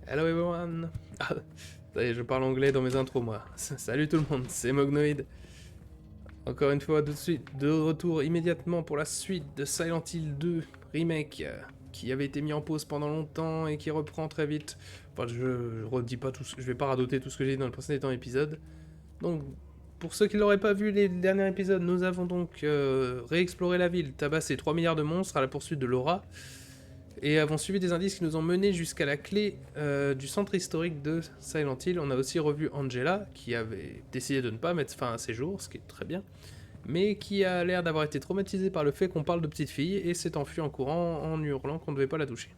Hello everyone. Ah, ça y est, je parle anglais dans mes intros moi. Salut tout le monde, c'est Mognoid. Encore une fois, tout de suite, de retour immédiatement pour la suite de Silent Hill 2 Remake, qui avait été mis en pause pendant longtemps et qui reprend très vite. Enfin, je redis pas tout, je vais pas radoter tout ce que j'ai dit dans le précédent épisode. Donc, pour ceux qui l'auraient pas vu les derniers épisodes, nous avons donc réexploré la ville, tabassé 3 milliards de monstres à la poursuite de Laura, et avons suivi des indices qui nous ont menés jusqu'à la clé du centre historique de Silent Hill. On a aussi revu Angela, qui avait décidé de ne pas mettre fin à ses jours, ce qui est très bien, mais qui a l'air d'avoir été traumatisée par le fait qu'on parle de petite fille et s'est enfuie en courant en hurlant qu'on ne devait pas la toucher.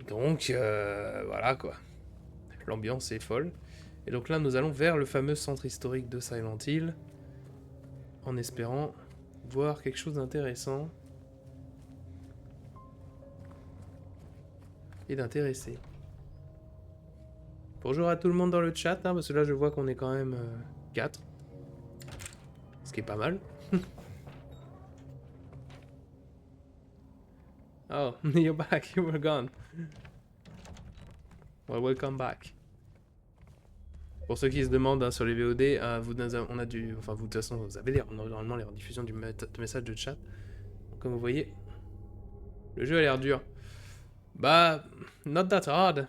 Donc voilà quoi, l'ambiance est folle. Et donc là nous allons vers le fameux centre historique de Silent Hill, en espérant voir quelque chose d'intéressant et d'intéressé. Bonjour à tout le monde dans le chat, hein, parce que là je vois qu'on est quand même 4. Ce qui est pas mal. Oh, you're back, you were gone. Well, welcome back. Pour ceux qui se demandent hein, sur les VOD, on a dû. Enfin, vous de toute façon, vous avez normalement les rediffusions de messages de chat. Comme vous voyez, le jeu a l'air dur. Bah, not that hard.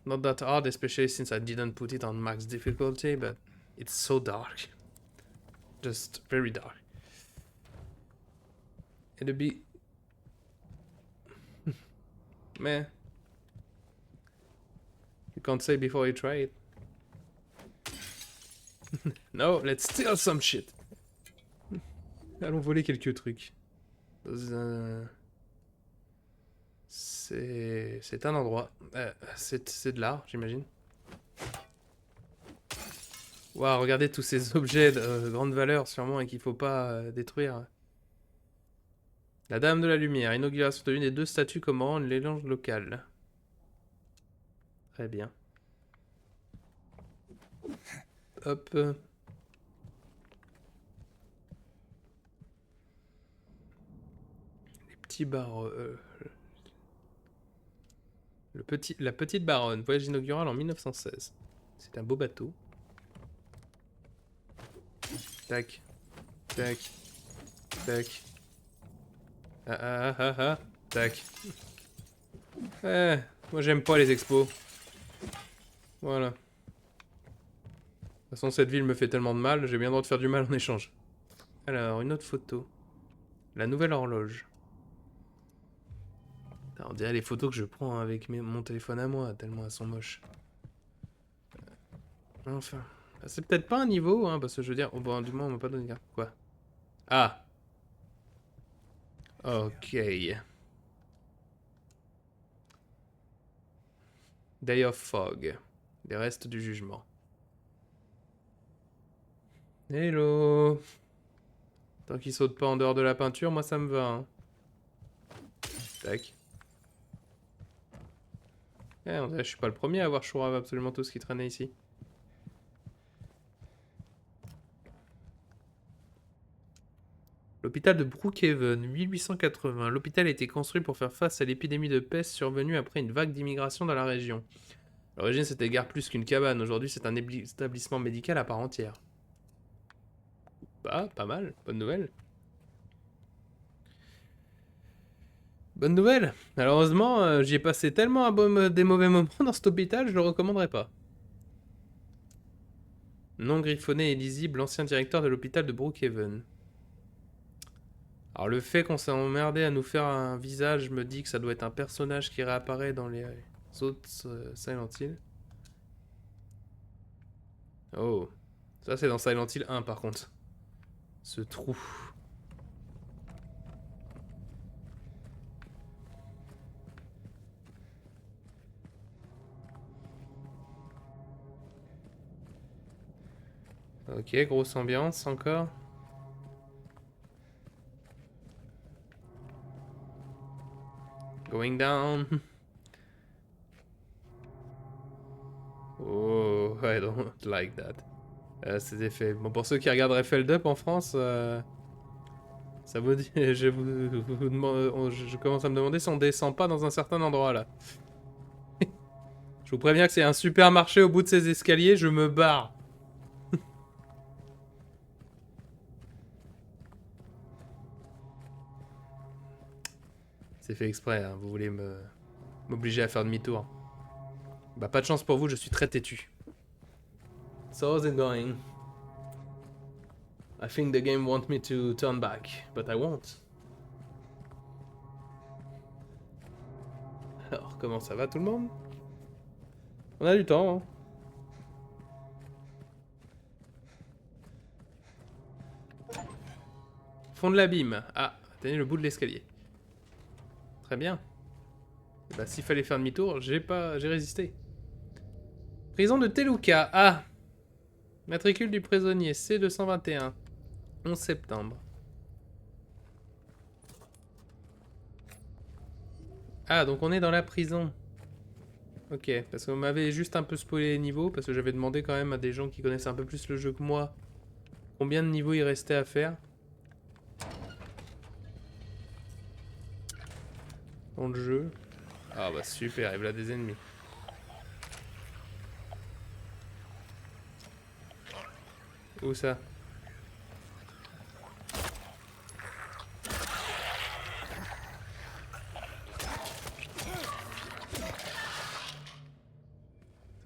Not that hard, especially since I didn't put it on max difficulty, but it's so dark. Just very dark. It'll be. Meh. You can't say before you try it. No, let's steal some shit. Allons voler quelques trucs. C'est un endroit. C'est de l'art, j'imagine. Waouh, regardez tous ces objets de grande valeur, sûrement, et qu'il faut pas détruire. La Dame de la Lumière, inauguration de l'une des deux statues commandant une légende locale. Très bien. Hop. Les petits barreaux. La petite baronne, voyage inaugural en 1916. C'est un beau bateau. Tac. Tac. Tac. Ah ah ah ah. Tac. Moi j'aime pas les expos. Voilà. De toute façon, cette ville me fait tellement de mal, j'ai bien le droit de faire du mal en échange. Alors, une autre photo. La nouvelle horloge. On dirait les photos que je prends avec mon téléphone à moi, tellement elles sont moches. Enfin. C'est peut-être pas un niveau, hein, parce que je veux dire, bon, du moins, on m'a pas donné. Quoi? Ah! Ok. Day of Fog. Les restes du jugement. Hello! Tant qu'il saute pas en dehors de la peinture, moi ça me va. Hein. Tac. On dirait que je suis pas le premier à avoir chourave absolument tout ce qui traînait ici. L'hôpital de Brookhaven, 1880. L'hôpital a été construit pour faire face à l'épidémie de peste survenue après une vague d'immigration dans la région. À l'origine, c'était guère plus qu'une cabane. Aujourd'hui, c'est un établissement médical à part entière. Bah, pas mal. Bonne nouvelle. Bonne nouvelle. Malheureusement, j'y ai passé tellement des mauvais moments dans cet hôpital, je le recommanderais pas. Non griffonné et lisible, ancien directeur de l'hôpital de Brookhaven. Alors le fait qu'on s'est emmerdé à nous faire un visage me dit que ça doit être un personnage qui réapparaît dans les autres Silent Hill. Oh, ça c'est dans Silent Hill 1 par contre. Ce trou. Ok, grosse ambiance encore. Going down. Oh, I don't like that. Ces effets. Bon, pour ceux qui regarderaient Feld Up en France, Ça vous dit... je commence à me demander si on descend pas dans un certain endroit, là. Je vous préviens que c'est un supermarché au bout de ces escaliers, je me barre. C'est fait exprès, hein. Vous voulez m'obliger à faire demi-tour. Bah pas de chance pour vous, je suis très têtu. So how's it going? I think the game wants me to turn back, but I won't. Alors, comment ça va tout le monde? On a du temps, hein. Fond de l'abîme. Ah, atteignez le bout de l'escalier. Très bien. Bah s'il fallait faire demi-tour, j'ai résisté. Prison de Teluca. Ah. Matricule du prisonnier C221. 11 septembre. Ah, donc on est dans la prison. Ok, parce qu'on m'avait juste un peu spoilé les niveaux, parce que j'avais demandé quand même à des gens qui connaissent un peu plus le jeu que moi combien de niveaux il restait à faire. Dans le jeu. Ah bah super, il y a des ennemis. Où ça?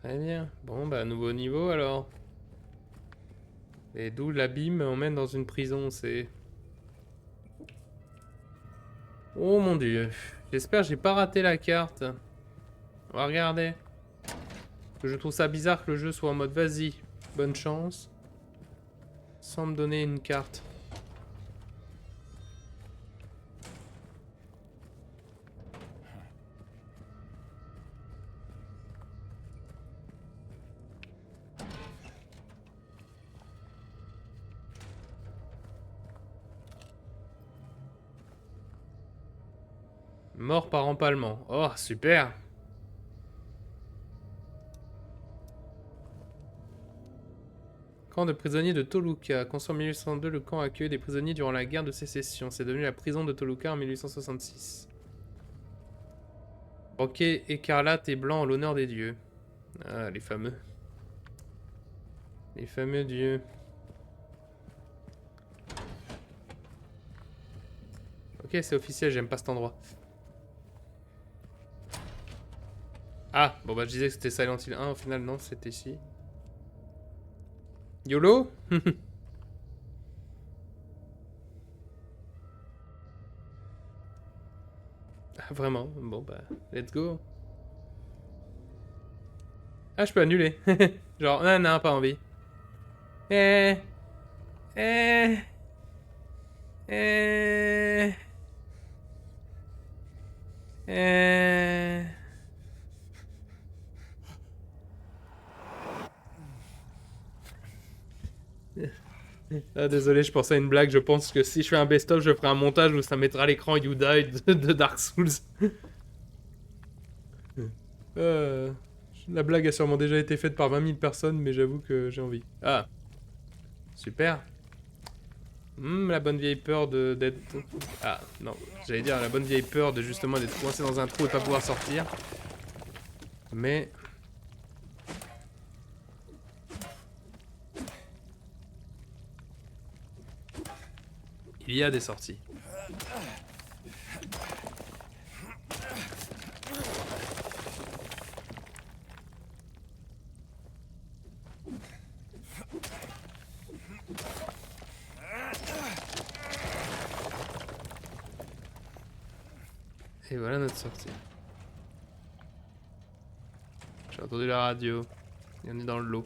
Très bien. Bon bah nouveau niveau alors. Et d'où l'abîme emmène dans une prison, c'est... Oh mon dieu. J'espère que j'ai pas raté la carte. On va regarder. Parce que je trouve ça bizarre que le jeu soit en mode vas-y, bonne chance. Sans me donner une carte. Mort par empalement. Oh, super. Camp de prisonniers de Toluca. Construit en 1802, le camp accueille des prisonniers durant la guerre de sécession. C'est devenu la prison de Toluca en 1866. Banquet écarlate et blanc en l'honneur des dieux. Ah, les fameux. Les fameux dieux. Ok, c'est officiel, j'aime pas cet endroit. Ah, bon bah je disais que c'était Silent Hill 1, au final non, c'était ici. YOLO. Ah, vraiment, bon bah, let's go. Ah, je peux annuler. Genre, non, non, pas envie. Eh... Eh... Eh... Eh... Ah, désolé, je pensais à une blague. Je pense que si je fais un best-of, je ferai un montage où ça mettra l'écran You Died de Dark Souls. La blague a sûrement déjà été faite par 20 000 personnes, mais j'avoue que j'ai envie. Ah, super. La bonne vieille peur d'être... Ah, non, j'allais dire la bonne vieille peur de justement d'être coincé dans un trou et pas pouvoir sortir. Mais... il y a des sorties. Et voilà notre sortie. J'ai entendu la radio. Et on est dans le lot.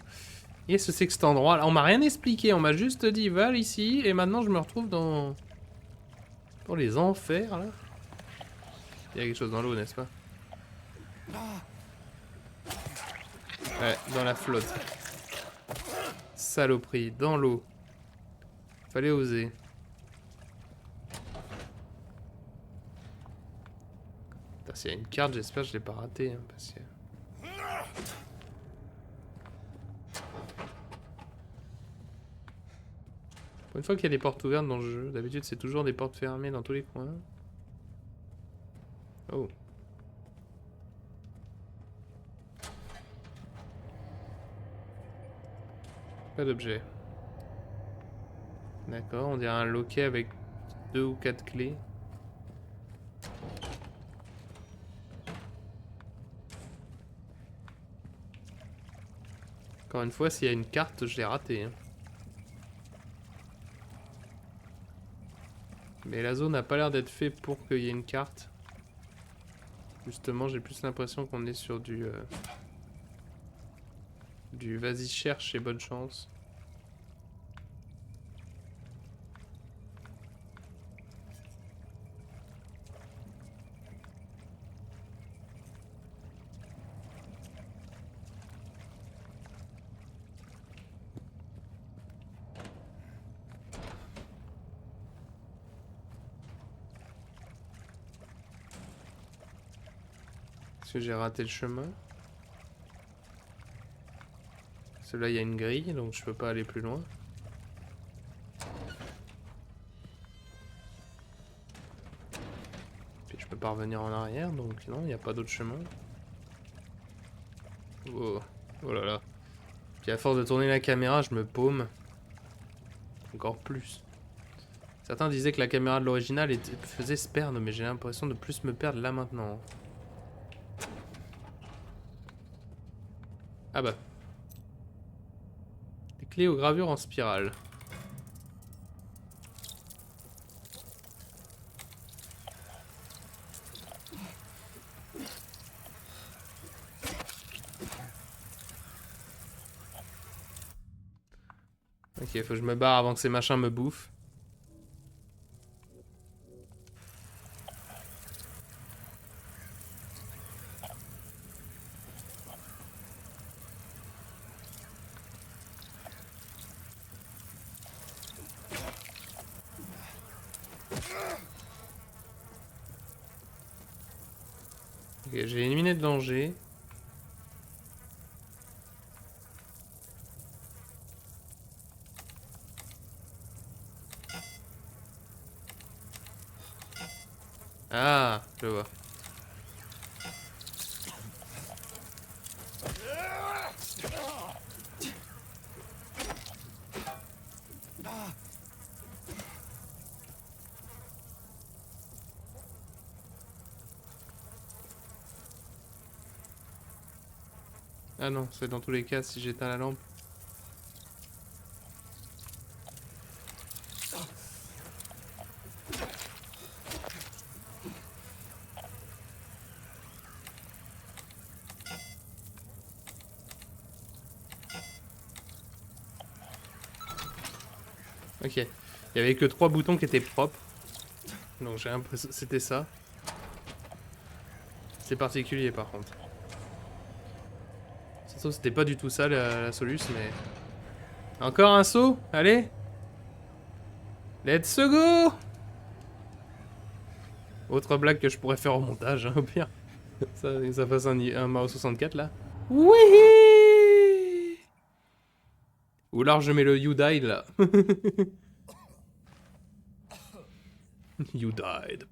Et ce c'est que cet endroit là, on m'a rien expliqué, on m'a juste dit va ici et maintenant je me retrouve dans les enfers là. Il y a quelque chose dans l'eau, n'est-ce pas? Ouais, dans la flotte. Saloperie, dans l'eau. Fallait oser. S'il y a une carte, j'espère que je l'ai pas ratée, hein, parce que... Une fois qu'il y a des portes ouvertes dans le jeu, d'habitude c'est toujours des portes fermées dans tous les coins. Oh. Pas d'objet. D'accord, on dirait un loquet avec 2 ou 4 clés. Encore une fois, s'il y a une carte, je l'ai raté. Hein. Mais la zone n'a pas l'air d'être faite pour qu'il y ait une carte. Justement, j'ai plus l'impression qu'on est sur du vas-y cherche et bonne chance. Est-ce que j'ai raté le chemin? Celui-là, il y a une grille, donc je peux pas aller plus loin. Puis je peux pas revenir en arrière, donc non, il n'y a pas d'autre chemin. Oh. Oh là là. Puis à force de tourner la caméra, je me paume. Encore plus. Certains disaient que la caméra de l'original faisait se perdre, mais j'ai l'impression de plus me perdre là maintenant. Ah bah. Des clés aux gravures en spirale. Ok, faut que je me barre avant que ces machins me bouffent. Ok, j'ai éliminé le danger. Ah, je vois. Ah non, c'est dans tous les cas si j'éteins la lampe. Ok. Il y avait que 3 boutons qui étaient propres. Donc j'ai l'impression que c'était ça. C'est particulier par contre. Surtout c'était pas du tout ça la soluce, mais... Encore un saut? Allez! Let's go! Autre blague que je pourrais faire au montage, hein, au pire. Ça fasse un Mario 64 là. Oui. Ou alors je mets le You Died là. You died.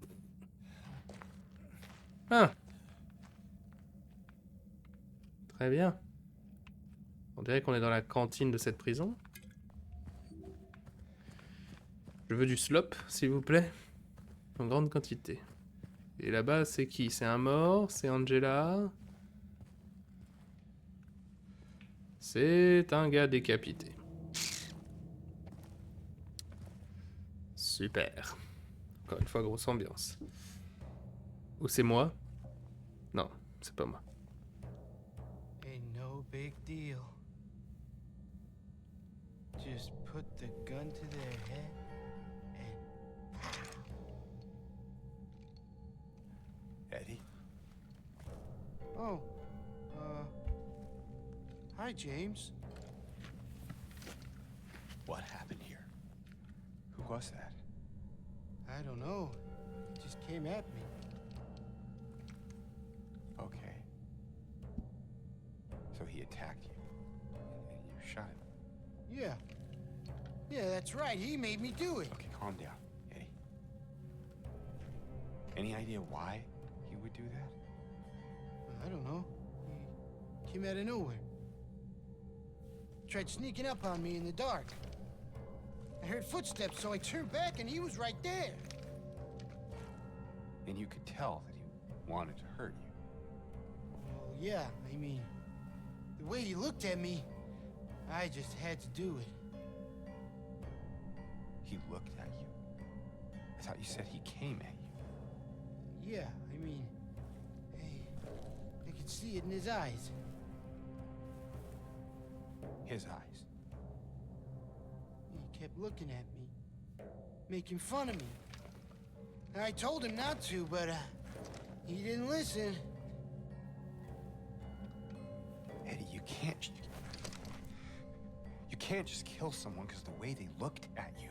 Ah. Très bien. On dirait qu'on est dans la cantine de cette prison. Je veux du slop, s'il vous plaît. En grande quantité. Et là-bas, c'est qui? C'est un mort? C'est Angela? C'est un gars décapité. Super. Encore une fois, grosse ambiance. Ou c'est moi? Non, c'est pas moi. Ain't no big deal. Just put the gun to their head and Eddie? oh, hi James. What happened here? Who was that? I don't know. It just came at me. Okay. So he attacked you, and you shot him. Yeah, that's right. He made me do it. Okay, calm down, Eddie. Any idea why he would do that? I don't know. He came out of nowhere. Tried sneaking up on me in the dark. I heard footsteps, so I turned back and he was right there. And you could tell that he wanted to hurt you. Well, yeah, I mean, the way he looked at me, I just had to do it. He looked at you? I thought you said he came at you. Yeah, I mean, I could see it in his eyes. His eyes. He kept looking at me, making fun of me. And I told him not to, but he didn't listen. Eddie, you can't just kill someone because the way they looked at you.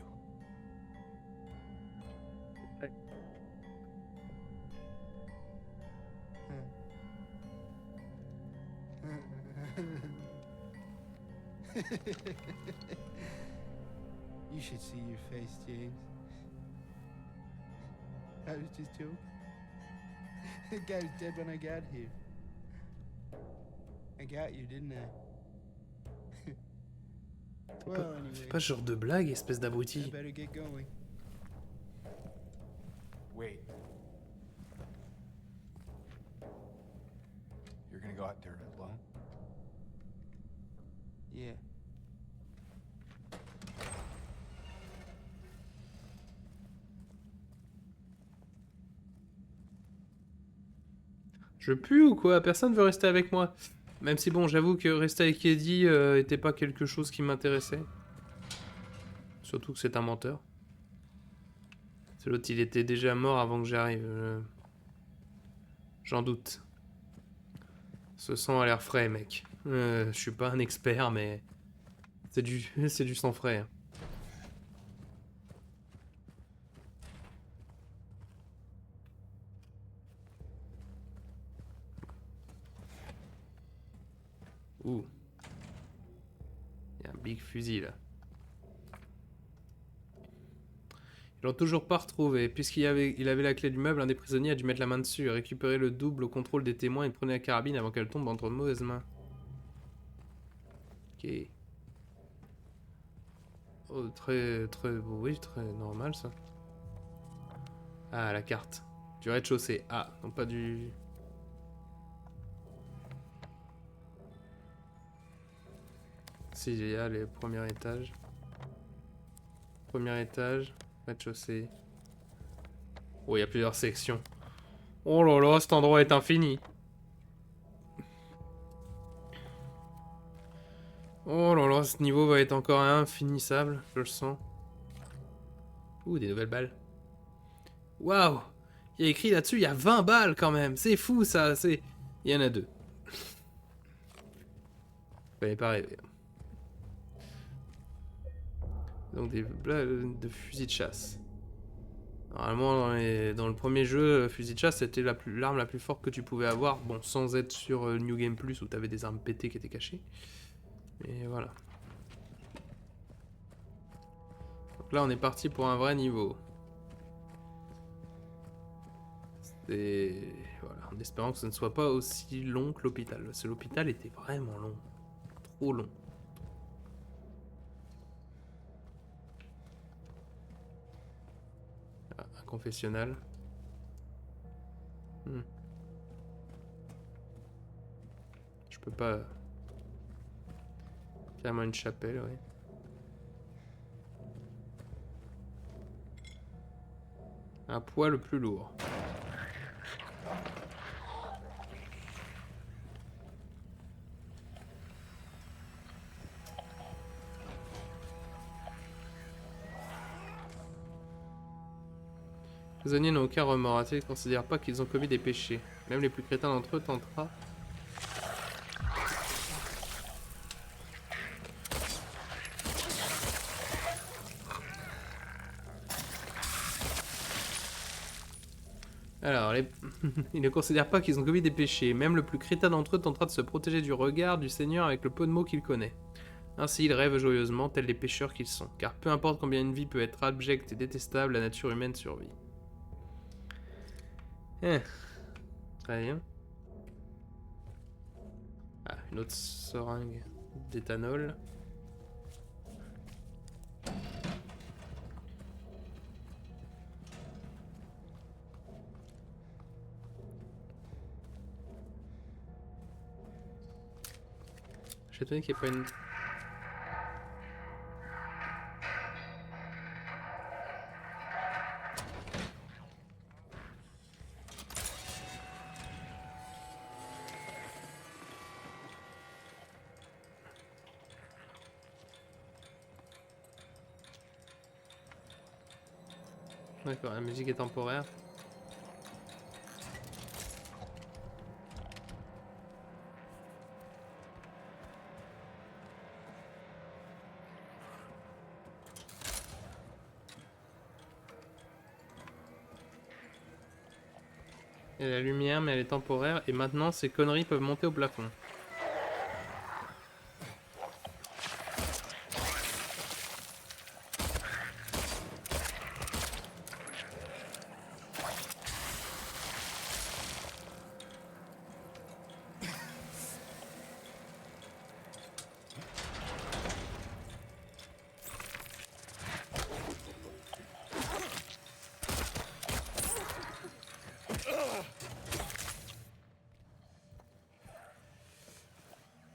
You should see your face, James. I was just joking. The guy was dead when I got here. I got you, didn't I? Well, Fais anyway, pas ce genre de blague, espèce I d'abruti. better get going. Wait. You're gonna go out there alone? Yeah. Je pue ou quoi? Personne veut rester avec moi. Même si bon, j'avoue que rester avec Eddie était pas quelque chose qui m'intéressait. Surtout que c'est un menteur. C'est l'autre, il était déjà mort avant que j'arrive. J'en doute. Ce sang a l'air frais, mec. Je suis pas un expert, mais c'est du sang frais. Hein. Ouh. Il y a un big fusil là. Ils l'ont toujours pas retrouvé. Puisqu'il avait la clé du meuble, un des prisonniers a dû mettre la main dessus, récupérer le double au contrôle des témoins et prenait la carabine avant qu'elle tombe entre de mauvaises mains. Ok. Oh, très beau. Oui, très normal ça. Ah, la carte. Du rez-de-chaussée. Ah, non pas du... Si, il y a les premiers étages. Premier étage, rez-de-chaussée. Oh, il y a plusieurs sections. Oh là là, cet endroit est infini. Oh là là, ce niveau va être encore infinissable, je le sens. Ouh, des nouvelles balles. Waouh! Il y a écrit là-dessus, il y a 20 balles quand même. C'est fou ça, c'est... Il y en a 2. Fallait pas rêver. Donc des balles de fusil de chasse. Normalement, dans le premier jeu, fusil de chasse, c'était l'arme la plus forte que tu pouvais avoir. Bon, sans être sur New Game Plus où t'avais des armes pétées qui étaient cachées. Et voilà. Donc là, on est parti pour un vrai niveau. Et voilà, en espérant que ce ne soit pas aussi long que l'hôpital. Parce que l'hôpital était vraiment long. Trop long. Ah, un confessionnal. Je peux pas... Carrément une chapelle, oui. Un poids le plus lourd. Les prisonniers n'ont aucun remords. Ils ne considèrent pas qu'ils ont commis des péchés. Même les plus crétins d'entre eux tentera. Alors, ils ne considèrent pas qu'ils ont commis des péchés. Même le plus crétin d'entre eux tentera de se protéger du regard du Seigneur avec le peu de mots qu'il connaît. Ainsi, ils rêvent joyeusement, tels les pêcheurs qu'ils sont. Car peu importe combien une vie peut être abjecte et détestable, la nature humaine survit. Eh, très bien. Ah, une autre seringue d'éthanol. Je suis étonné qu'il n'y ait pas une... D'accord, la musique est temporaire. Il y a la lumière, mais elle est temporaire. Et maintenant, ces conneries peuvent monter au plafond.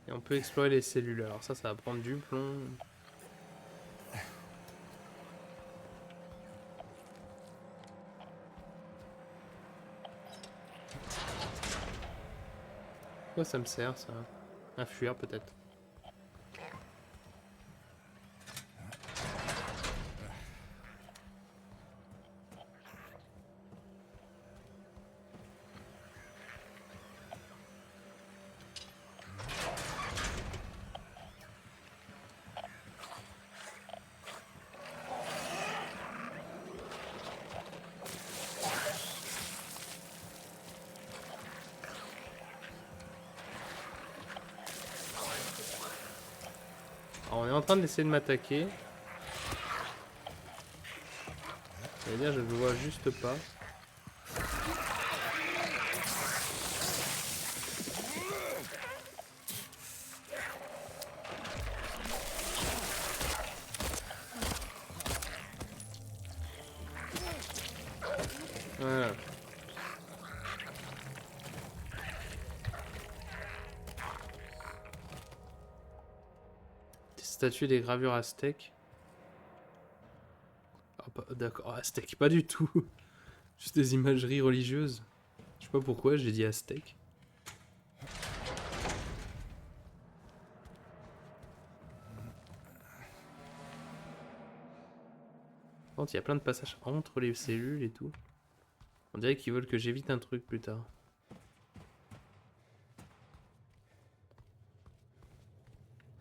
Et on peut explorer les cellules. Alors ça va prendre du plomb. Quoi ça me sert, ça? À fuir, peut-être. Alors, on est en train d'essayer de m'attaquer. C'est-à-dire, je ne le vois juste pas. Voilà. Des statues, des gravures aztèques. Ah, d'accord, aztèques, pas du tout. Juste des imageries religieuses. Je sais pas pourquoi j'ai dit aztèque. Par contre, il y a plein de passages entre les cellules et tout. On dirait qu'ils veulent que j'évite un truc plus tard.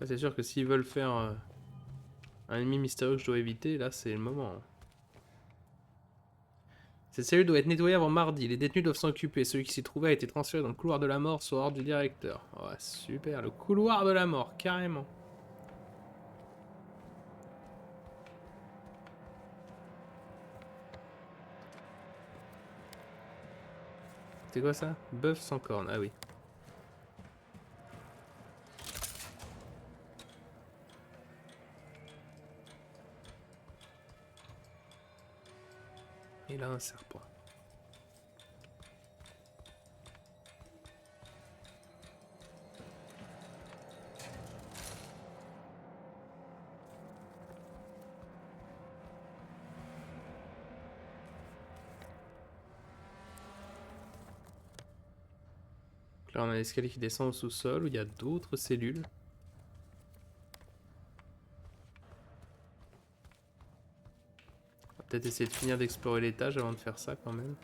Ah, c'est sûr que s'ils veulent faire un ennemi mystérieux que je dois éviter, là c'est le moment. Cette cellule doit être nettoyée avant mardi. Les détenus doivent s'en occuper. Celui qui s'y trouvait a été transféré dans le couloir de la mort sur ordre du directeur. Ouais, super, le couloir de la mort, carrément. C'est quoi ça? Bœuf sans corne, ah oui. Et là, un serpent. Donc là, on a l'escalier qui descend au sous-sol où il y a d'autres cellules. On va peut-être essayer de finir d'explorer l'étage avant de faire ça quand même.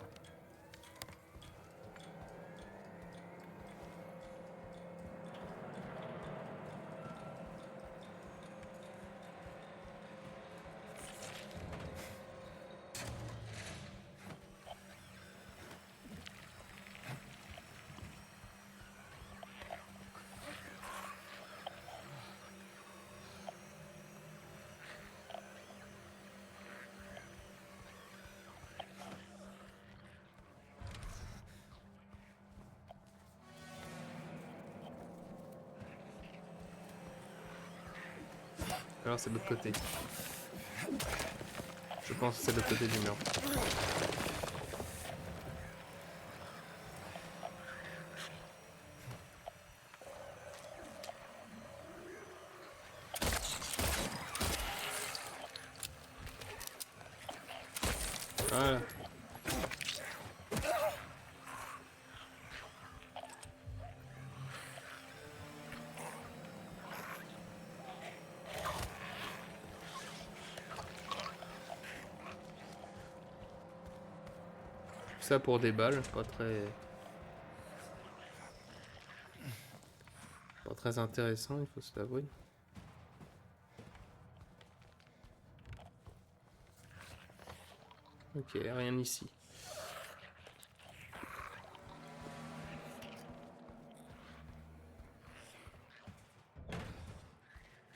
Alors c'est de l'autre côté. Je pense que c'est de l'autre côté du mur. Voilà. Ça pour des balles, pas très intéressant, il faut se l'avouer. Ok, rien ici.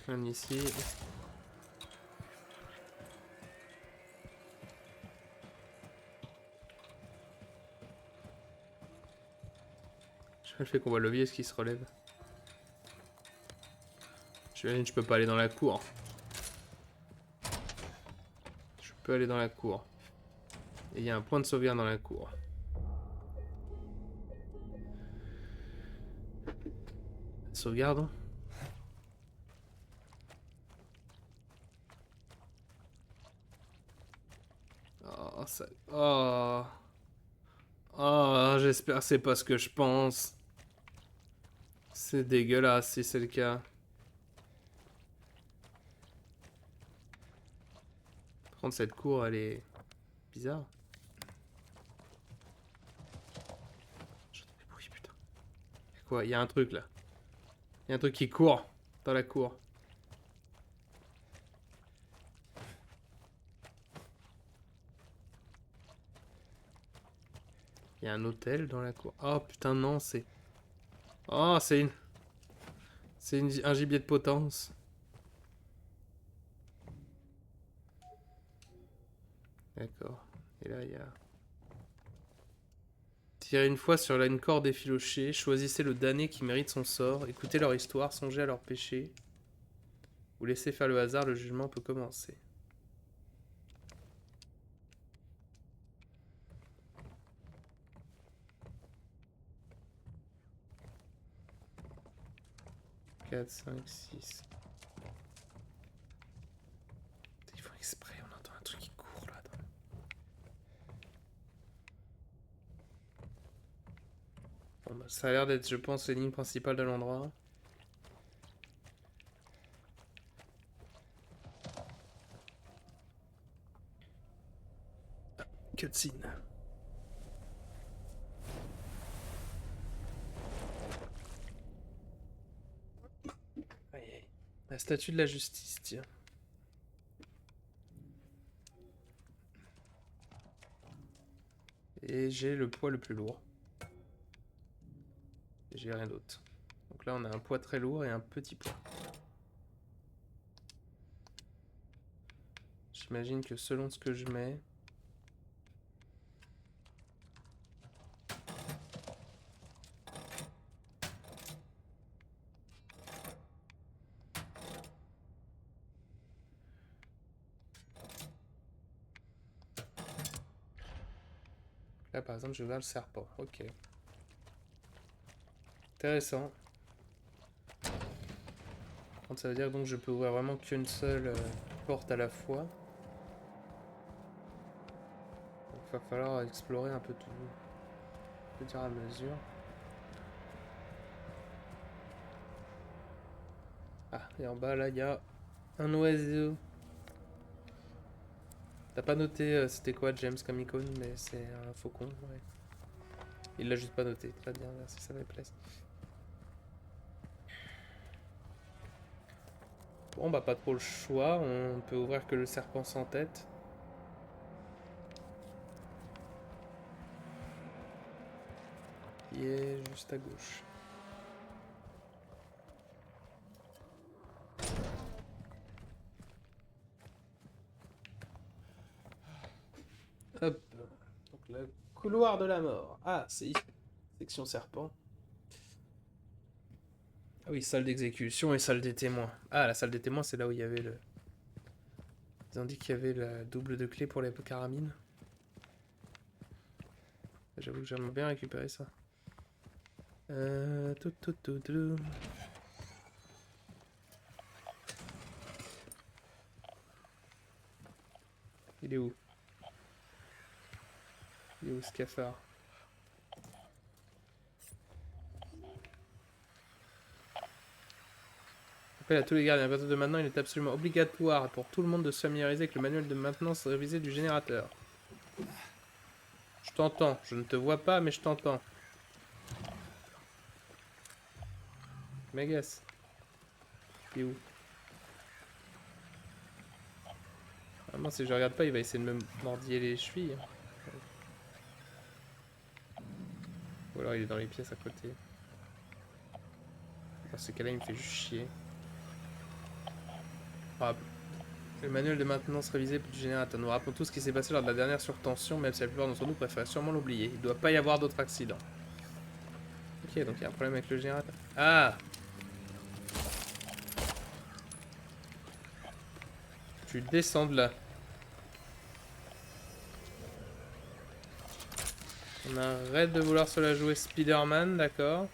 Rien ici. Je fais qu'on voit le levier, est-ce qu'il se relève? Je peux pas aller dans la cour. Je peux aller dans la cour. Et il y a un point de sauvegarde dans la cour. Sauvegarde. Oh, ça... Oh... Oh, j'espère que c'est pas ce que je pense. C'est dégueulasse si c'est le cas. Par contre, cette cour, elle est bizarre. J'entends des bruits, putain. Y'a quoi? Y'a un truc là. Y'a un truc qui court dans la cour. Y'a un hôtel dans la cour. Oh putain, non, c'est... Oh, c'est une... un gibier de potence. D'accord. Et là, il y a... Tirez une fois sur une corde effilochée, choisissez le damné qui mérite son sort, écoutez leur histoire, songez à leurs péchés, ou laissez faire le hasard, le jugement peut commencer. « 4, 5, 6... » Ils font exprès, on entend un truc qui court là. Bon, bah, ça a l'air d'être, je pense, les lignes principales de l'endroit. Cutscene. Aïe, aïe. La statue de la justice, tiens. Et j'ai le poids le plus lourd. J'ai rien d'autre. Donc là, on a un poids très lourd et un petit poids. J'imagine que selon ce que je mets... Là, par exemple, je vais vers le serpent. Ok. Intéressant. Donc, ça veut dire donc que je peux ouvrir vraiment qu'une seule porte à la fois. Donc, il va falloir explorer un peu tout. Je veux dire à mesure. Ah, et en bas, là, il y a un oiseau. T'as pas noté c'était quoi James comme icône, mais c'est un faucon, ouais. Il l'a juste pas noté. Très bien, merci, ça me plaît. Bon, bah, pas trop le choix. On peut ouvrir que le serpent sans tête. Qui est juste à gauche. Hop. Donc, le couloir de la mort. Ah, c'est ici. Section serpent. Ah oui, salle d'exécution et salle des témoins. Ah, la salle des témoins, c'est là où il y avait le... Ils ont dit qu'il y avait la double de clé pour les carabines. J'avoue que j'aimerais bien récupérer ça. Tout, tout, tout, tout. Il est où? Il est où ce cafard? Rappel à tous les gardiens, à partir de maintenant, il est absolument obligatoire pour tout le monde de se familiariser avec le manuel de maintenance révisé du générateur. Je t'entends, je ne te vois pas, mais je t'entends. M'agace. Il est où? Vraiment, si je regarde pas, il va essayer de me mordiller les chevilles. Ou alors il est dans les pièces à côté. Dans ce cas-là, il me fait juste chier. Ah, le manuel de maintenance révisé du générateur. Nous rappelons tout ce qui s'est passé lors de la dernière surtension, même si la plupart d'entre nous préfèrent sûrement l'oublier. Il ne doit pas y avoir d'autres accidents. Ok, donc il y a un problème avec le générateur. Ah! Tu descends de là. On arrête de vouloir se la jouer Spider-Man, d'accord.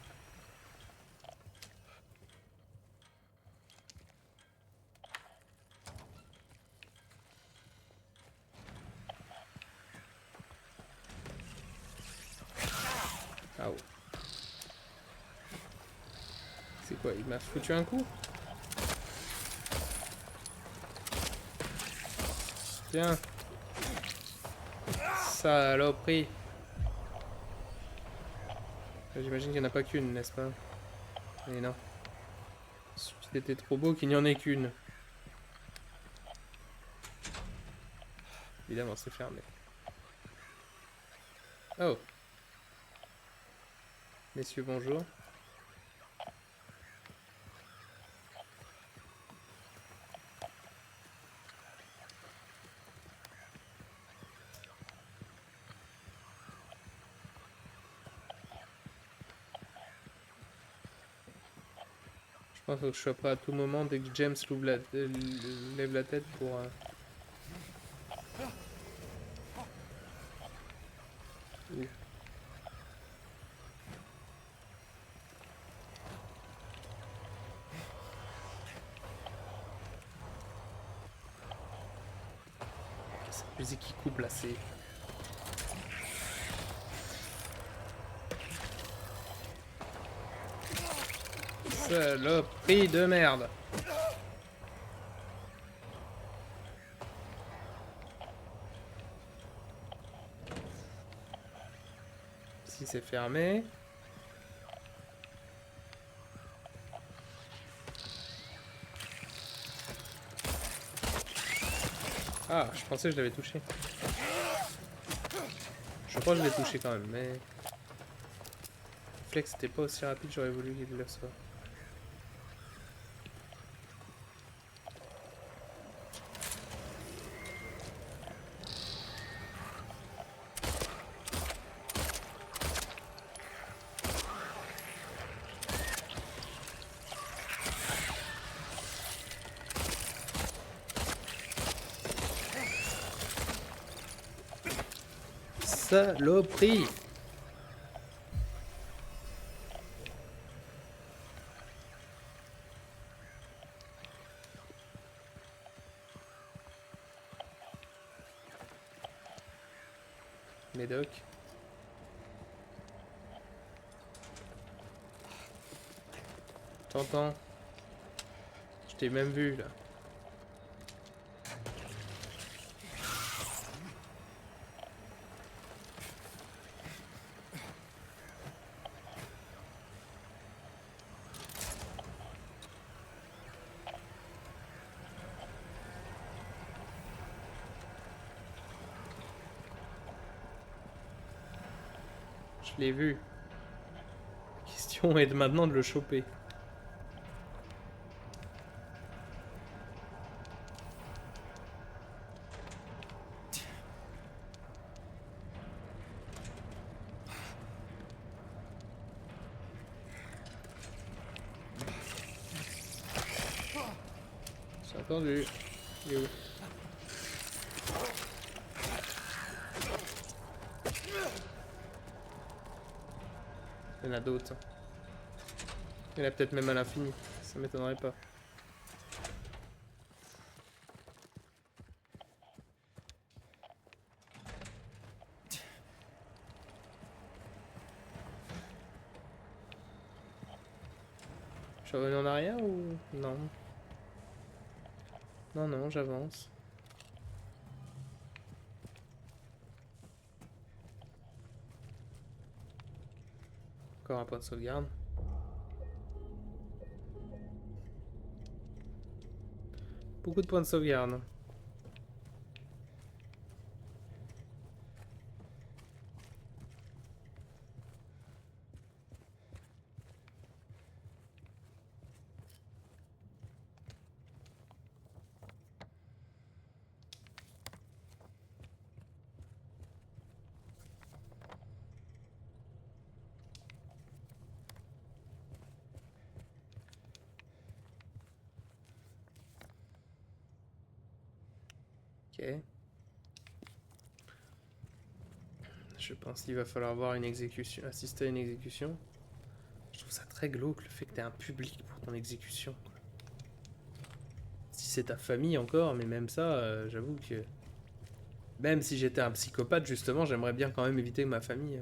Ah oh. C'est quoi? Il m'a foutu un coup? Tiens. Saloperie. J'imagine qu'il n'y en a pas qu'une, n'est-ce pas? Mais non. C'était trop beau qu'il n'y en ait qu'une. Évidemment, c'est fermé. Oh. Messieurs, bonjour. Je pense que je sois prêt à tout moment dès que James lève la tête pour... Ouh. Cette musique qui coupe là, c'est... Saloperie de merde. Si c'est fermé... Ah, je pensais que je l'avais touché. Je crois que je l'ai touché quand même, mais... Flex c'était pas aussi rapide, j'aurais voulu qu'il le soit. Saloperie! Médoc. T'entends? Je t'ai même vu là. Je l'ai vu. La question est maintenant de le choper. Entendu. Il est où? Il y en a d'autres. Il y en a peut-être même à l'infini. Ça m'étonnerait pas. Je suis revenu en arrière ou... Non. Non, non, j'avance. Encore un point de sauvegarde. Beaucoup de points de sauvegarde. Ok. Je pense qu'il va falloir avoir une exécution, assister à une exécution. Je trouve ça très glauque le fait que t'aies un public pour ton exécution. Si c'est ta famille encore, mais même ça, j'avoue que... Même si j'étais un psychopathe, justement, j'aimerais bien quand même éviter que ma famille...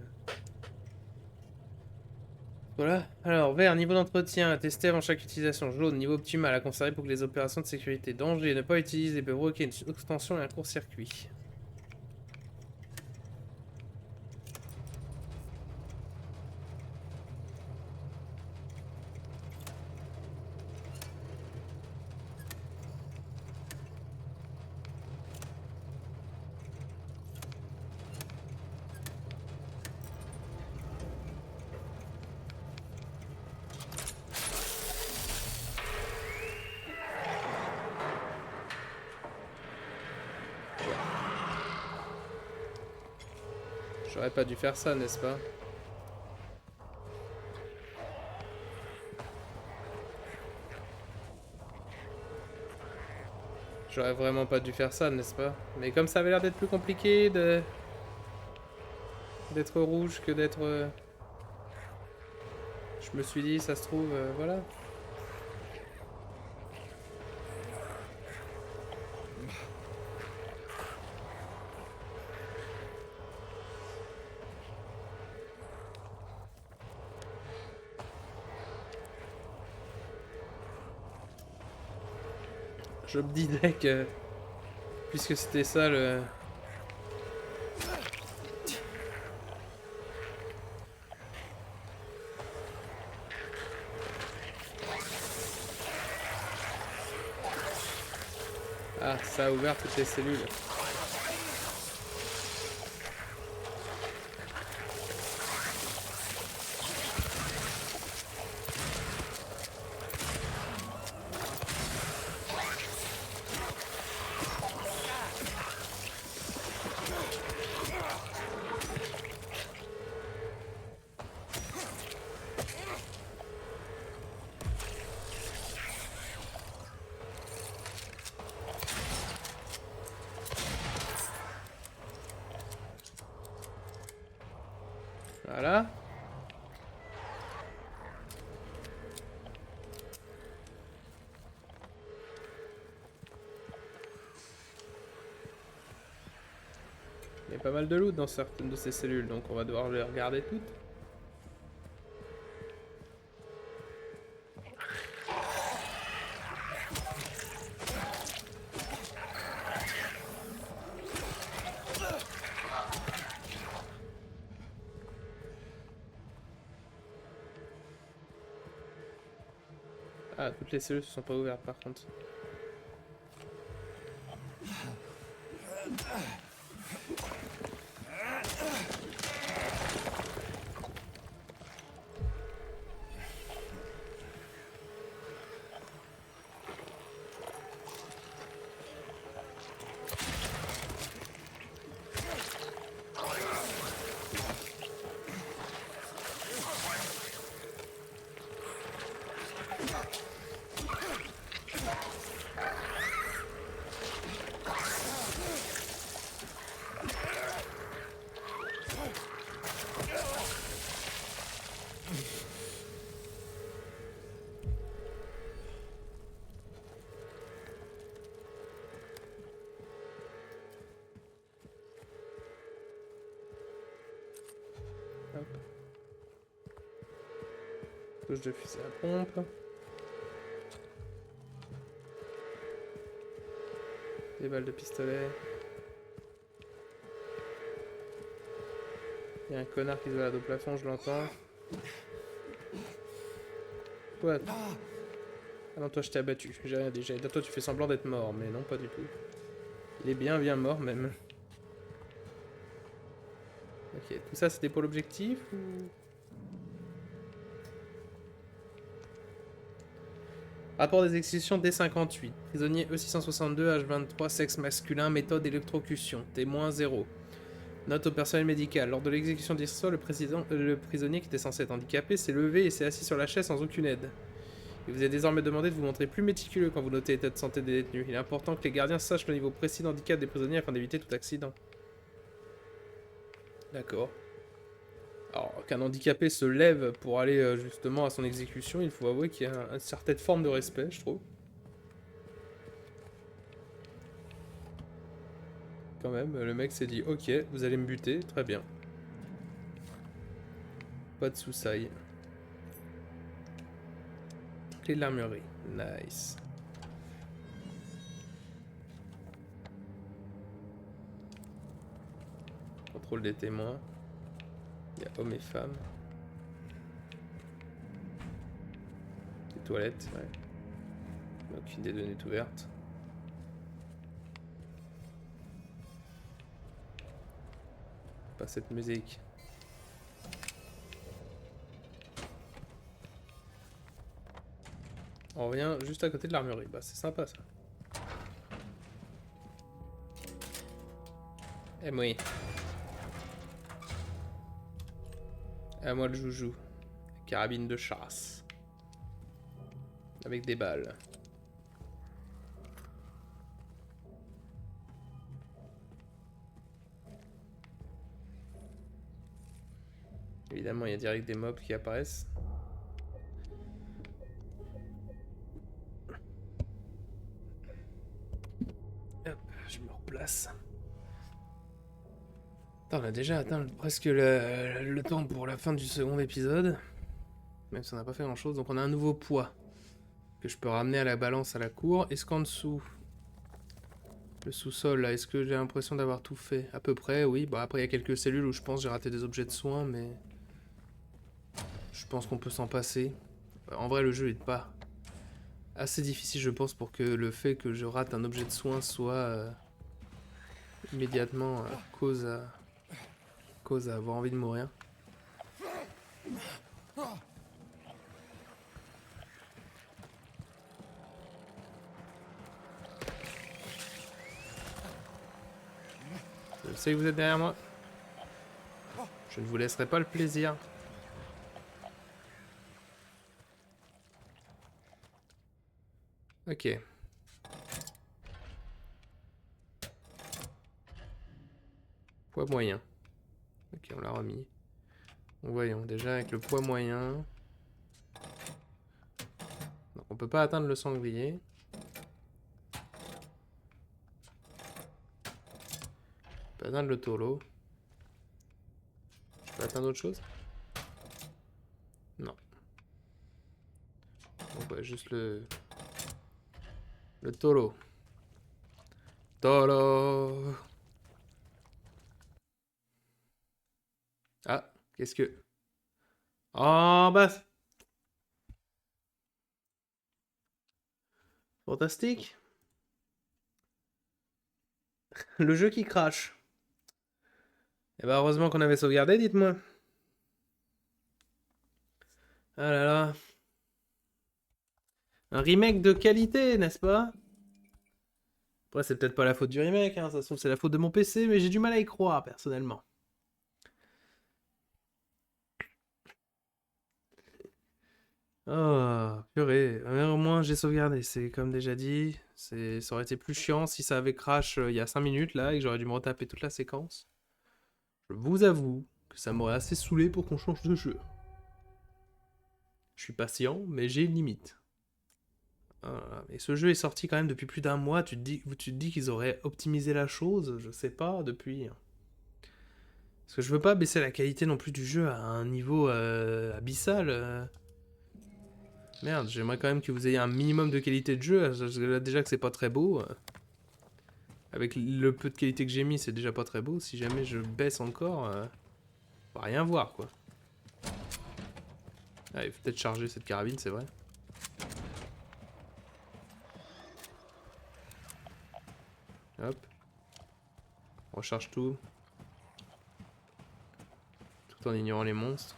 Voilà. Alors, vert, niveau d'entretien, à tester avant chaque utilisation. Jaune, niveau optimal, à conserver pour que les opérations de sécurité. Danger, ne pas utiliser, peut provoquer une extension et un court-circuit. J'aurais pas dû faire ça, n'est-ce pas? J'aurais vraiment pas dû faire ça, n'est-ce pas? Mais comme ça avait l'air d'être plus compliqué d'être rouge que d'être... Je me suis dit, ça se trouve, voilà. Je me disais que... Puisque c'était ça le... Ah, ça a ouvert toutes les cellules. Voilà. Il y a pas mal de loot dans certaines de ces cellules, donc on va devoir les regarder toutes. Ah, toutes les cellules ne sont pas ouvertes par contre. Cartouche de fusil à pompe. Des balles de pistolet. Il y a un connard qui se balade au plafond, je l'entends. Quoi? Ah non, toi je t'ai abattu, j'ai rien dit. Toi tu fais semblant d'être mort, mais non, pas du tout. Il est bien mort même. Ok, tout ça c'était pour l'objectif ou... Rapport des exécutions D58. Prisonnier E662, H23, sexe masculin, méthode électrocution. Témoin 0. Note au personnel médical. Lors de l'exécution d'Irsa, le prisonnier qui était censé être handicapé s'est levé et s'est assis sur la chaise sans aucune aide. Il vous est désormais demandé de vous montrer plus méticuleux quand vous notez l'état de santé des détenus. Il est important que les gardiens sachent le niveau précis d'handicap des prisonniers afin d'éviter tout accident. D'accord. Alors, qu'un handicapé se lève pour aller justement à son exécution, il faut avouer qu'il y a une certaine forme de respect, je trouve. Quand même, le mec s'est dit, ok, vous allez me buter, très bien. Pas de soussailles. Clé de l'armurerie, nice. Contrôle des témoins. Il y a hommes et femmes. Des toilettes, ouais. Aucune des données est ouverte. Pas cette musique. On revient juste à côté de l'armurerie. Bah c'est sympa ça. Eh oui. À moi le joujou. Carabine de chasse. Avec des balles. Évidemment, il y a direct des mobs qui apparaissent. Hop, je me replace. Attends, on a déjà atteint presque le temps pour la fin du second épisode. Même si on n'a pas fait grand chose. Donc on a un nouveau poids que je peux ramener à la balance à la cour. Est-ce qu'en dessous, le sous-sol là, est-ce que j'ai l'impression d'avoir tout fait? À peu près, oui. Bon, après il y a quelques cellules où je pense que j'ai raté des objets de soins, mais... je pense qu'on peut s'en passer. En vrai, le jeu est pas assez difficile, je pense, pour que le fait que je rate un objet de soin soit immédiatement cause à avoir envie de mourir. Je sais que vous êtes derrière moi. Je ne vous laisserai pas le plaisir. Ok. Poids moyen. Ok, on l'a remis. Donc voyons, déjà avec le poids moyen... donc on peut pas atteindre le sanglier. On peut atteindre le taureau. Je peux atteindre autre chose? Non. Donc ouais, juste le taureau. Taureau. Ah, qu'est-ce que... oh, bah... fantastique. Le jeu qui crache. Eh bah heureusement qu'on avait sauvegardé, dites-moi. Ah là là. Un remake de qualité, n'est-ce pas? Après, c'est peut-être pas la faute du remake, hein, ça se trouve c'est la faute de mon PC, mais j'ai du mal à y croire, personnellement. Oh, purée. Au moins, j'ai sauvegardé, c'est comme déjà dit. Ça aurait été plus chiant si ça avait crash il y a 5 minutes, là, et que j'aurais dû me retaper toute la séquence. Je vous avoue que ça m'aurait assez saoulé pour qu'on change de jeu. Je suis patient, mais j'ai une limite. Et ce jeu est sorti quand même depuis plus d'un mois. Tu te dis qu'ils auraient optimisé la chose, je sais pas, depuis. Parce que je veux pas baisser la qualité non plus du jeu à un niveau abyssal. Merde, j'aimerais quand même que vous ayez un minimum de qualité de jeu. Là, déjà que c'est pas très beau. Avec le peu de qualité que j'ai mis, c'est déjà pas très beau. Si jamais je baisse encore, on va rien voir, quoi. Ah, il faut peut-être charger cette carabine, c'est vrai. Hop. On recharge tout. Tout en ignorant les monstres.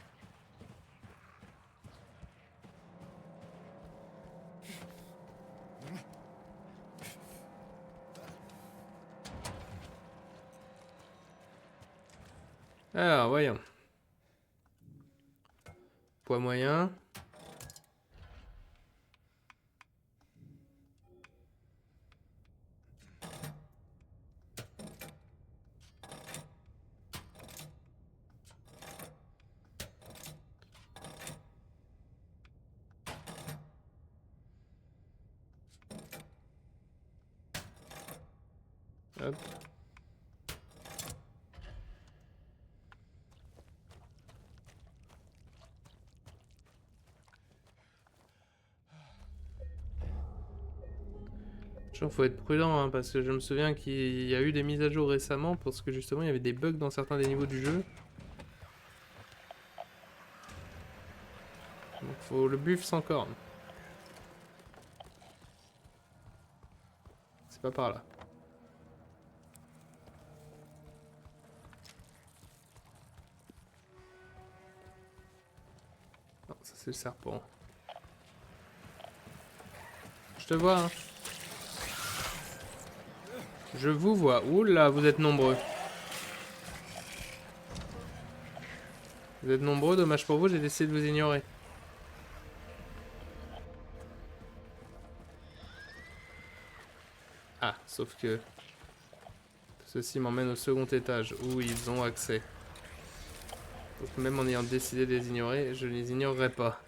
Alors, voyons. Poids moyen. Hop. Toujours faut être prudent hein, parce que je me souviens qu'il y a eu des mises à jour récemment parce que justement il y avait des bugs dans certains des niveaux du jeu. Donc faut le buff sans corne. C'est pas par là. Non, ça c'est le serpent. Je te vois hein. Je vous vois. Oula, vous êtes nombreux. Vous êtes nombreux, dommage pour vous, j'ai décidé de vous ignorer. Ah, sauf que... Ceci m'emmène au second étage, où ils ont accès. Donc même en ayant décidé de les ignorer, je ne les ignorerai pas.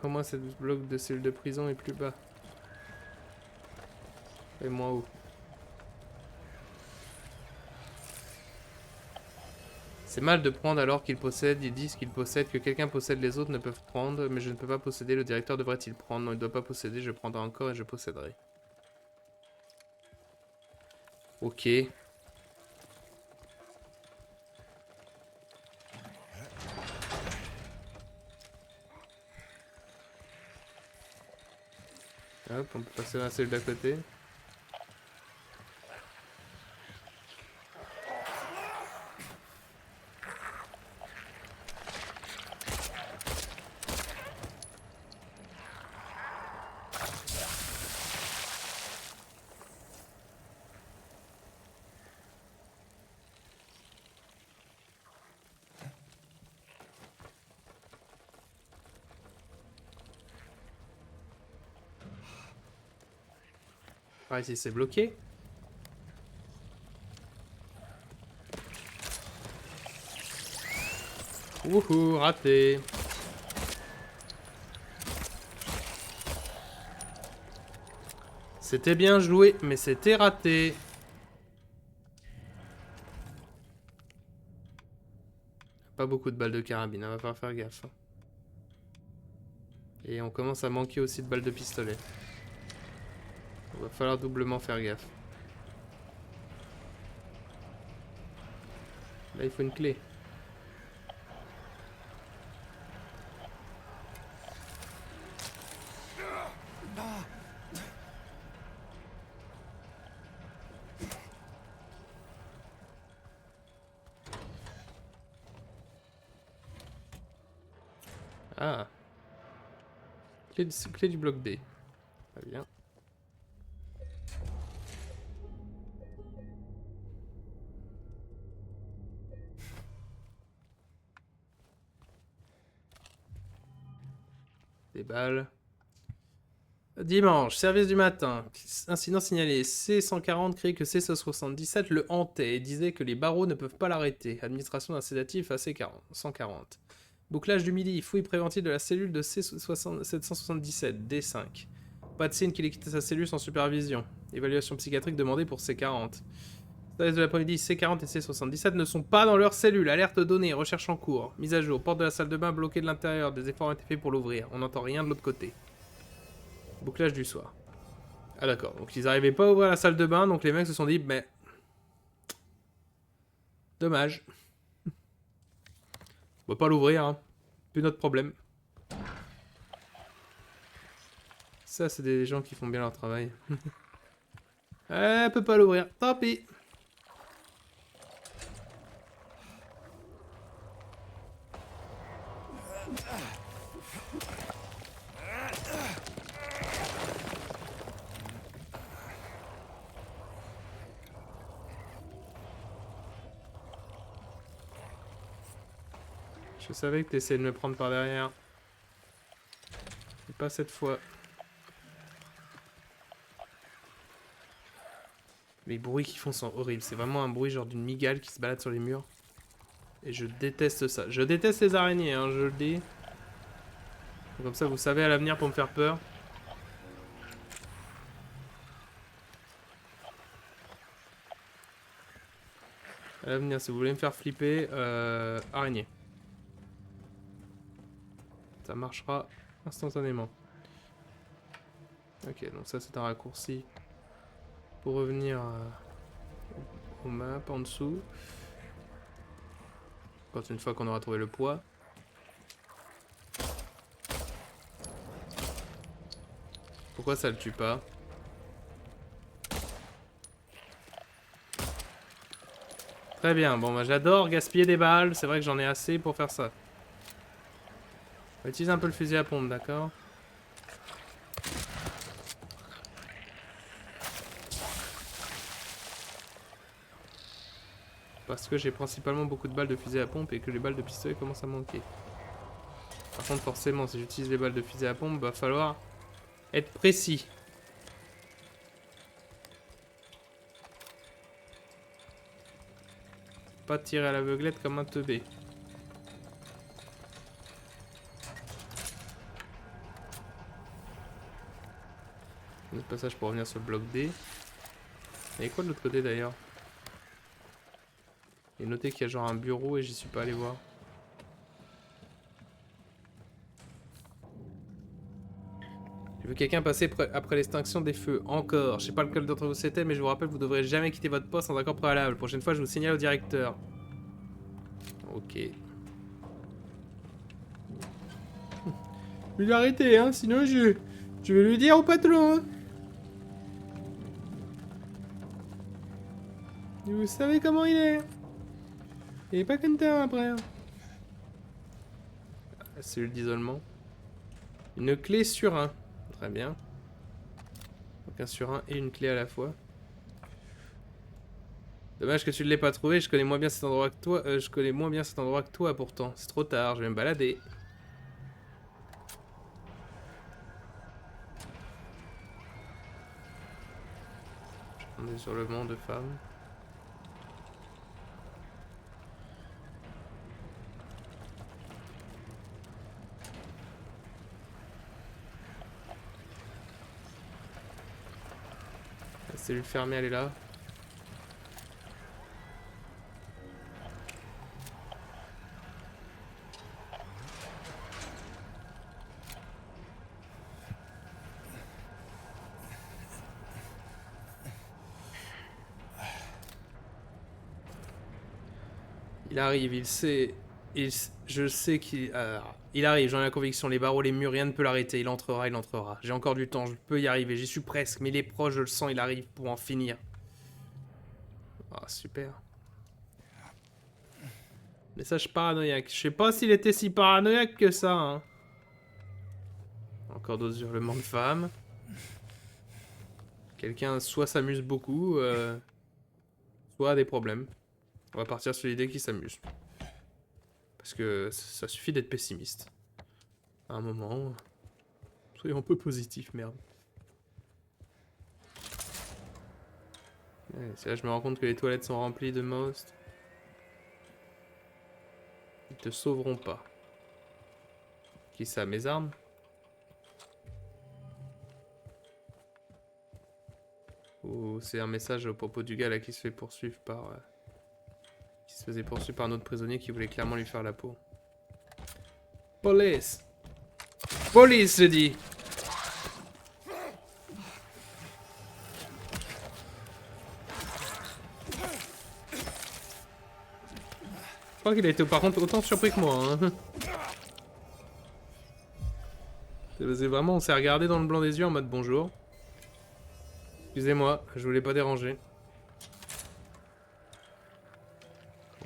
Au moins cette bloc de cellule de prison est plus bas. Et moins haut. C'est mal de prendre alors qu'ils possèdent, ils disent qu'ils possèdent, que quelqu'un possède, les autres ne peuvent prendre, mais je ne peux pas posséder, le directeur devrait-il prendre? Non, il ne doit pas posséder, je prendrai encore et je posséderai. Ok. Hop, on peut passer dans la cellule d'à côté. Ah, ici c'est bloqué. Wouhou, raté. C'était bien joué, mais c'était raté. Pas beaucoup de balles de carabine, on va falloir faire gaffe. Et on commence à manquer aussi de balles de pistolet. Il va falloir doublement faire gaffe. Là, il faut une clé. Ah. Clé du bloc B. Très bien. Des balles. Dimanche, service du matin. Incident signalé. C140 créé que C177 le hantait et disait que les barreaux ne peuvent pas l'arrêter. Administration d'un sédatif à C140. Bouclage du midi. Fouille préventive de la cellule de C777 D5. Pas de signe qu'il ait quitté sa cellule sans supervision. Évaluation psychiatrique demandée pour C40. 16 de l'après-midi, C40 et C77 ne sont pas dans leur cellule. Alerte donnée, recherche en cours. Mise à jour, porte de la salle de bain bloquée de l'intérieur. Des efforts ont été faits pour l'ouvrir. On n'entend rien de l'autre côté. Bouclage du soir. Ah d'accord, donc ils n'arrivaient pas à ouvrir la salle de bain, donc les mecs se sont dit, mais... Dommage. On va pas l'ouvrir, hein. Plus notre problème. Ça, c'est des gens qui font bien leur travail. Elle peut pas l'ouvrir, tant pis. Je savais que t'essayais de me prendre par derrière. Mais pas cette fois. Les bruits qu'ils font sont horribles. C'est vraiment un bruit genre d'une migale qui se balade sur les murs. Et je déteste ça. Je déteste les araignées, hein, je le dis. Comme ça, vous savez à l'avenir pour me faire peur. À l'avenir, si vous voulez me faire flipper, araignée. Ça marchera instantanément. Ok, donc ça c'est un raccourci pour revenir au map en dessous. Quand une fois qu'on aura trouvé le poids. Pourquoi ça le tue pas? Très bien, bon bah j'adore gaspiller des balles, c'est vrai que j'en ai assez pour faire ça. On va utiliser un peu le fusil à pompe, d'accord? Parce que j'ai principalement beaucoup de balles de fusil à pompe et que les balles de pistolet commencent à manquer. Par contre, forcément, si j'utilise les balles de fusil à pompe, va falloir être précis. Pas tirer à l'aveuglette comme un teubé. Un autre passage pour revenir sur le bloc D. Il y a quoi de l'autre côté d'ailleurs? Et notez qu'il y a genre un bureau et j'y suis pas allé voir. J'ai vu quelqu'un passer après l'extinction des feux. Encore. Je sais pas lequel d'entre vous c'était, mais je vous rappelle, vous devrez jamais quitter votre poste sans accord préalable. Prochaine fois, je vous signale au directeur. Ok. Il a arrêté, hein, sinon je vais lui dire au patron. Hein. Et vous savez comment il est. Il est pas content après. Hein. La cellule d'isolement. Une clé sur un. Très bien. Donc un sur un et une clé à la fois. Dommage que tu ne l'aies pas trouvé, je connais moins bien cet endroit que toi. Je connais moins bien cet endroit que toi pourtant. C'est trop tard, je vais me balader. On est sur le monde de femmes. La cellule fermée, elle est là. Il arrive, il sait... je sais qu'il... il arrive, j'en ai la conviction. Les barreaux, les murs, rien ne peut l'arrêter. Il entrera, il entrera. J'ai encore du temps, je peux y arriver. J'y suis presque, mais il est proche, je le sens, il arrive pour en finir. Ah, super. Message paranoïaque. Je sais pas s'il était si paranoïaque que ça, hein. Encore d'autres hurlements de femmes. Quelqu'un soit s'amuse beaucoup, soit a des problèmes. On va partir sur l'idée qu'il s'amuse. Parce que ça suffit d'être pessimiste. À un moment... Soyons un peu positifs, merde. Ouais, c'est là je me rends compte que les toilettes sont remplies de most. Ils te sauveront pas. Qui ça, mes armes? Ou c'est un message au propos du gars là qui se fait poursuivre par... qui se faisait poursuivre par un autre prisonnier qui voulait clairement lui faire la peau. Police! Police, je dis! Je crois qu'il a été par contre autant surpris que moi. Hein. C'est vraiment, on s'est regardé dans le blanc des yeux en mode bonjour. Excusez-moi, je voulais pas déranger.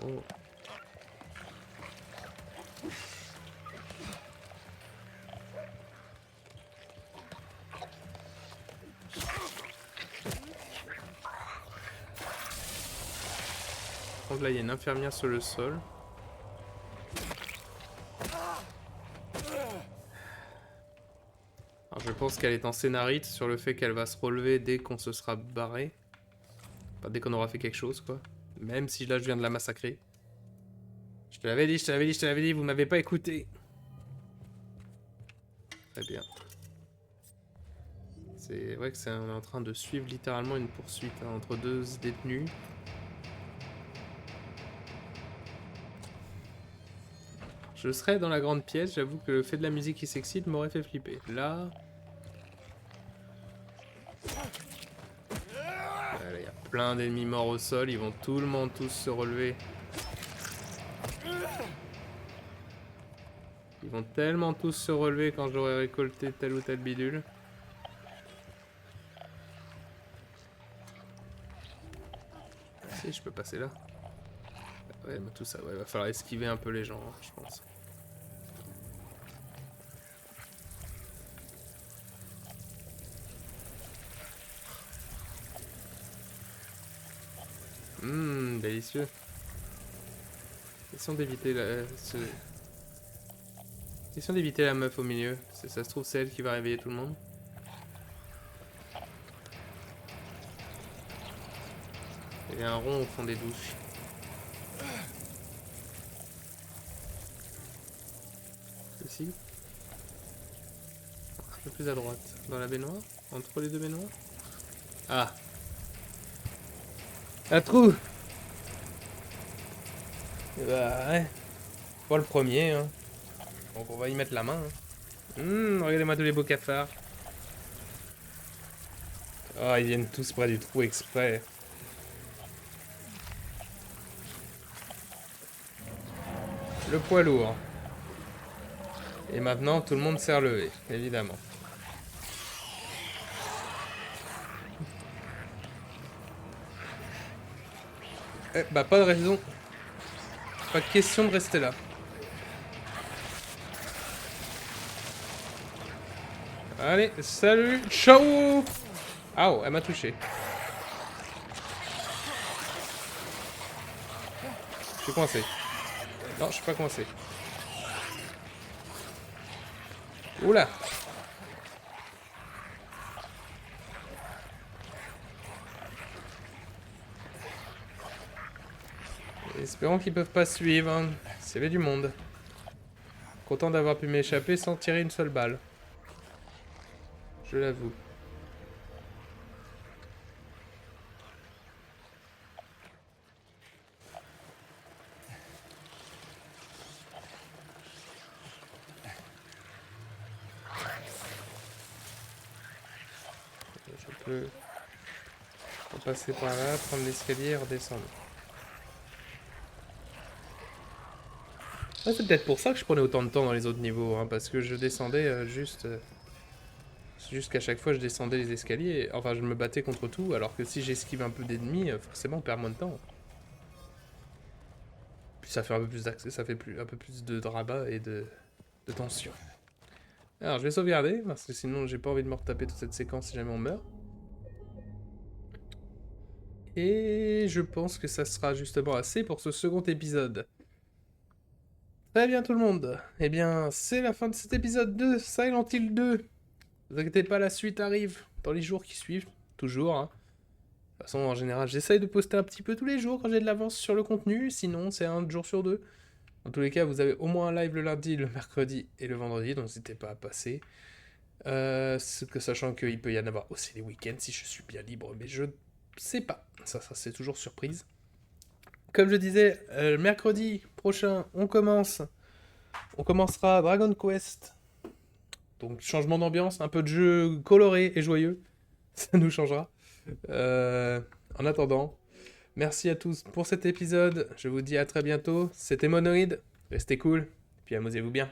Oh. Donc là, il y a une infirmière sur le sol. Alors, je pense qu'elle est en scénarite sur le fait qu'elle va se relever dès qu'on se sera barré. Enfin, dès qu'on aura fait quelque chose, quoi. Même si là, je viens de la massacrer. Je te l'avais dit, je te l'avais dit, je te l'avais dit, vous m'avez pas écouté. Très bien. C'est vrai que c'est on est en train de suivre littéralement une poursuite hein, entre deux détenus. Je serais dans la grande pièce, j'avoue que le fait de la musique qui s'excite m'aurait fait flipper. Là... il y a plein d'ennemis morts au sol, ils vont tout le monde tous se relever. Ils vont tellement tous se relever quand j'aurai récolté tel ou tel bidule. Si, je peux passer là. Ouais, mais tout ça, ouais, va falloir esquiver un peu les gens, hein, je pense. Délicieux. Question d'éviter la... Question d'éviter la meuf au milieu. Ça se trouve, c'est elle qui va réveiller tout le monde. Il y a un rond au fond des douches. Ici. Un peu plus à droite. Dans la baignoire. Entre les deux baignoires. Ah. Un trou. Bah ouais. Pas le premier, hein. Donc on va y mettre la main. Hein. Regardez-moi tous les beaux cafards. Oh, ils viennent tous près du trou exprès. Le poids lourd. Et maintenant, tout le monde s'est relevé, évidemment. Bah, pas de raison. Pas de question de rester là. Allez, salut, ciao. Ah, oh, elle m'a touché. Je suis coincé. Non, je suis pas coincé. Oula. Espérons qu'ils peuvent pas suivre. Hein. C'est avait du monde. Content d'avoir pu m'échapper sans tirer une seule balle. Je l'avoue. Je peux passer par là, prendre l'escalier et redescendre. Ah, c'est peut-être pour ça que je prenais autant de temps dans les autres niveaux, hein, parce que je descendais juste qu'à chaque fois je descendais les escaliers, enfin je me battais contre tout, alors que si j'esquive un peu d'ennemis, forcément on perd moins de temps. Puis ça fait un peu plus d'accès, ça fait un peu plus de drama et de tension. Alors je vais sauvegarder, parce que sinon j'ai pas envie de me retaper toute cette séquence si jamais on meurt. Et je pense que ça sera justement assez pour ce second épisode. Très bien tout le monde, eh bien c'est la fin de cet épisode de Silent Hill 2. Ne vous inquiétez pas, la suite arrive dans les jours qui suivent, toujours. Hein. De toute façon, en général, j'essaye de poster un petit peu tous les jours quand j'ai de l'avance sur le contenu, sinon c'est un jour sur deux. Dans tous les cas, vous avez au moins un live le lundi, le mercredi et le vendredi, donc n'hésitez pas à passer. Sachant qu'il peut y en avoir aussi les week-ends si je suis bien libre, mais je sais pas. Ça c'est toujours surprise. Comme je disais, mercredi prochain, on commencera Dragon Quest. Donc changement d'ambiance, un peu de jeu coloré et joyeux. Ça nous changera. En attendant, merci à tous pour cet épisode. Je vous dis à très bientôt. C'était Monoïde. Restez cool. Puis amusez-vous bien.